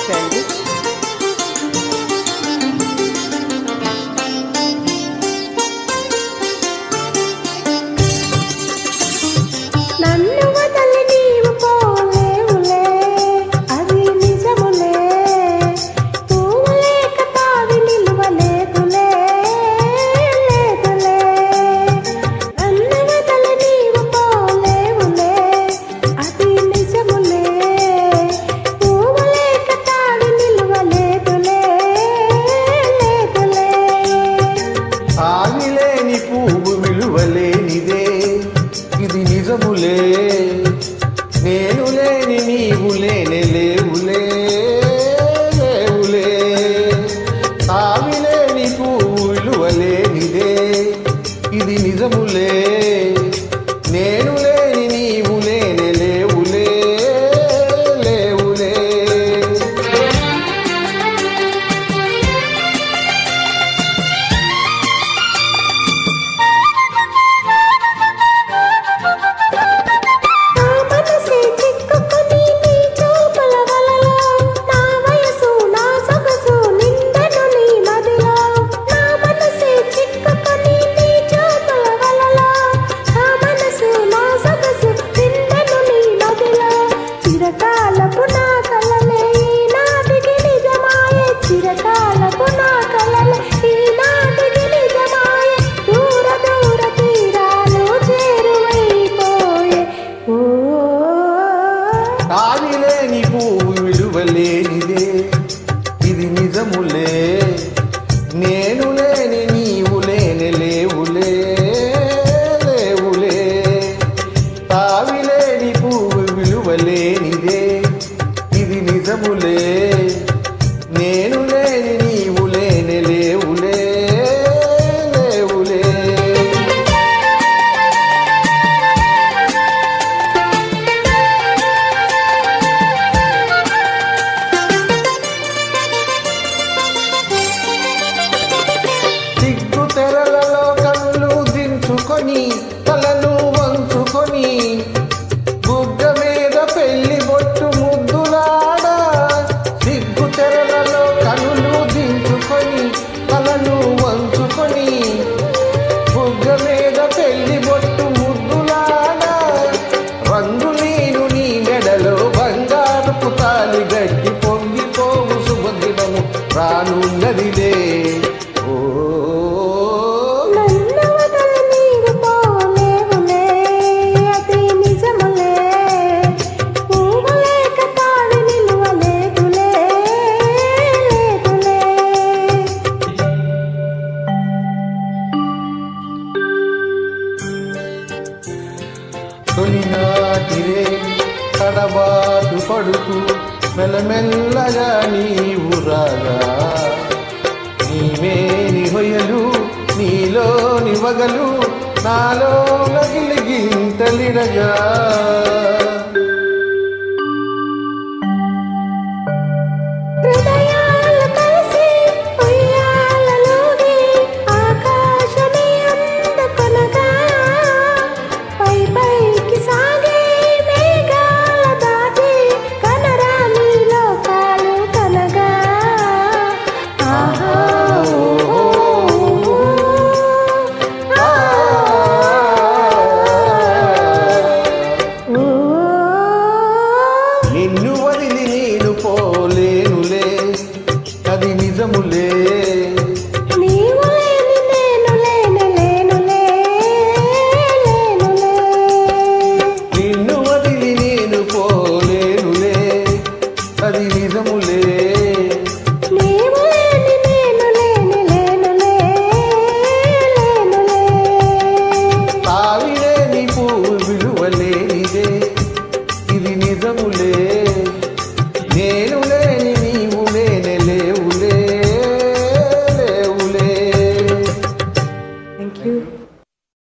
చేయండి. ఇది నిజములే, నేను లేని నీవు లేనే లేవులే, లేవులే. ఆవిలేని పువ్వు విలువలేనిదే, ఇది నిజములే, నేను లేని నీవు లేనే లేవులే, లేవులే. ఆవిలేని పువ్వు విలువలేనిదే, ఇది నిజములే, నేను లేని నీవు లేని లేవులే, లేవులే. ఆవిలేని పువ్వు విలువలేనిదే, ఇది నిజములే, నేను లేని నీవు లేని లేవులే, లేవులే. తెరలలో కళ్ళు దించుకొని తలను వంచుకొని బుగ్గ మీద పెళ్లి బొట్టు ముద్దులాడా, సిగ్గు తెరలలో కళ్ళు దించుకొని తలను వంచుకొని బుగ్గ మీద పెళ్లి బొట్టు ముద్దులాడా, రంగు నేను నీ మెడలో బంగారపు తాలి గట్టి పొంగిపోవు శుభదినము రానున్నదిలే. తొలినాటిరే కడబాటు పడుతూ మెల్లమెల్లగా నీవు రాగా, నీవేని హొయలు నీలోని వగలు నాలో గిలిగింతలిడగా, నిన్ను వదిలి నేను పోలేనులే, అది నిజములే, నిన్ను వదిలి నేను పోలేనులే, అది నిజములే. ఆవిలేని పువ్వు విలువలేనిదే, ఇది నిజములే.